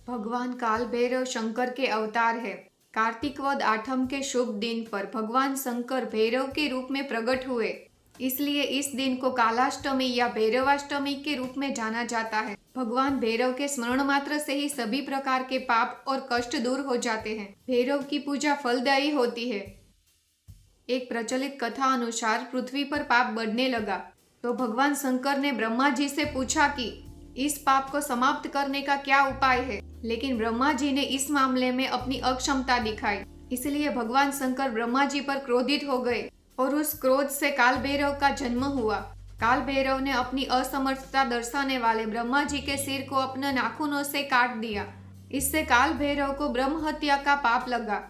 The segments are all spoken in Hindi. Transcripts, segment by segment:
भगवान काल भैरव शंकर के अवतार है। कार्तिक वद आठम के शुभ दिन पर भगवान शंकर भैरव के रूप में प्रकट हुए, इसलिए इस दिन को कालाष्टमी या भैरवाष्टमी के रूप में जाना जाता है। भगवान भैरव के स्मरण मात्र से ही सभी प्रकार के पाप और कष्ट दूर हो जाते हैं। भैरव की पूजा फलदायी होती है। एक प्रचलित कथा अनुसार पृथ्वी पर पाप बढ़ने लगा, तो भगवान शंकर ने ब्रह्मा जी से पूछा कि इस पाप को समाप्त करने का क्या उपाय है, लेकिन ब्रह्मा जी ने इस मामले में अपनी अक्षमता दिखाई। इसलिए भगवान शंकर ब्रह्मा जी पर क्रोधित हो गए और उस क्रोध से काल भैरव का जन्म हुआ। काल भैरव ने अपनी असमर्थता दर्शाने वाले ब्रह्मा जी के सिर को अपने नाखूनों से काट दिया। इससे काल भैरव को ब्रह्म हत्या का पाप लगा।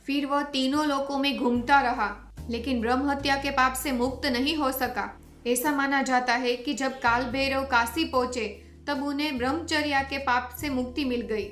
फिर वह तीनों लोकों में घूमता रहा, लेकिन ब्रह्म हत्या के पाप से मुक्त नहीं हो सका। ऐसा माना जाता है कि जब काल भैरव काशी पहुंचे तब उन्हें ब्रह्मचर्या के पाप से मुक्ति मिल गई।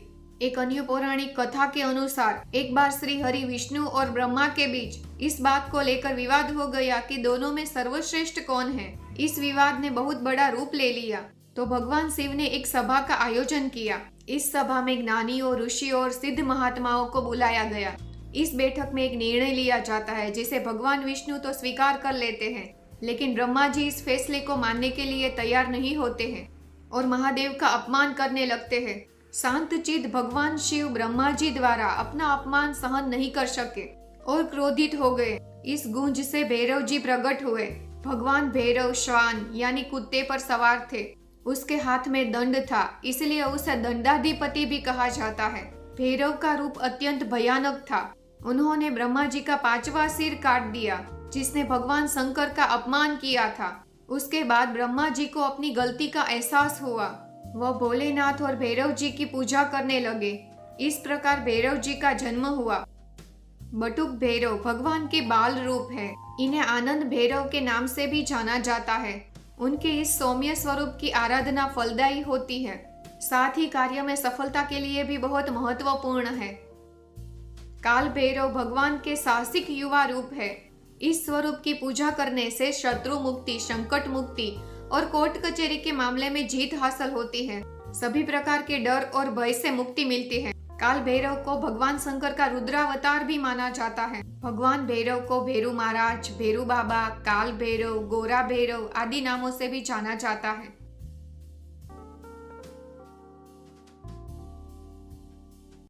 एक अन्य पौराणिक कथा के अनुसार एक बार श्री हरि विष्णु और ब्रह्मा के बीच इस बात को लेकर विवाद हो गया कि दोनों में सर्वश्रेष्ठ कौन है। इस विवाद ने बहुत बड़ा रूप ले लिया, तो भगवान शिव ने एक सभा का आयोजन किया। इस सभा में ज्ञानियों, ऋषियों और सिद्ध महात्माओं को बुलाया गया। इस बैठक में एक निर्णय लिया जाता है जिसे भगवान विष्णु तो स्वीकार कर लेते हैं, लेकिन ब्रह्मा जी इस फैसले को मानने के लिए तैयार नहीं होते हैं और महादेव का अपमान करने लगते हैं। शांतचित्त भगवान शिव ब्रह्मा जी द्वारा अपना अपमान सहन नहीं कर सके और क्रोधित हो गए। इस गूंज से भैरव जी प्रकट हुए। भगवान भैरव श्वान यानी कुत्ते पर सवार थे। उसके हाथ में दंड था, इसलिए उसे दंडाधिपति भी कहा जाता है। भैरव का रूप अत्यंत भयानक था। उन्होंने ब्रह्मा जी का 5वां सिर काट दिया, जिसने भगवान शंकर का अपमान किया था। उसके बाद ब्रह्मा जी को अपनी गलती का एहसास हुआ। वह भोलेनाथ और भैरव जी की पूजा करने लगे। इस प्रकार भैरव जी का जन्म हुआ। बटुक भैरव भगवान के बाल रूप है। इन्हें आनंद भैरव के नाम से भी जाना जाता है। उनके इस सौम्य स्वरूप की आराधना फलदायी होती है, साथ ही कार्य में सफलता के लिए भी बहुत महत्वपूर्ण है। काल भैरव भगवान के साहसिक युवा रूप है। इस स्वरूप की पूजा करने से शत्रु मुक्ति, संकट मुक्ति और कोर्ट कचहरी के मामले में जीत हासिल होती है। सभी प्रकार के डर और भय से मुक्ति मिलती है। काल भैरव को भगवान शंकर का रुद्रावतार भी माना जाता है। भगवान भैरव को भैरू महाराज, भैरू बाबा, काल भैरव, गोरा भैरव आदि नामों से भी जाना जाता है।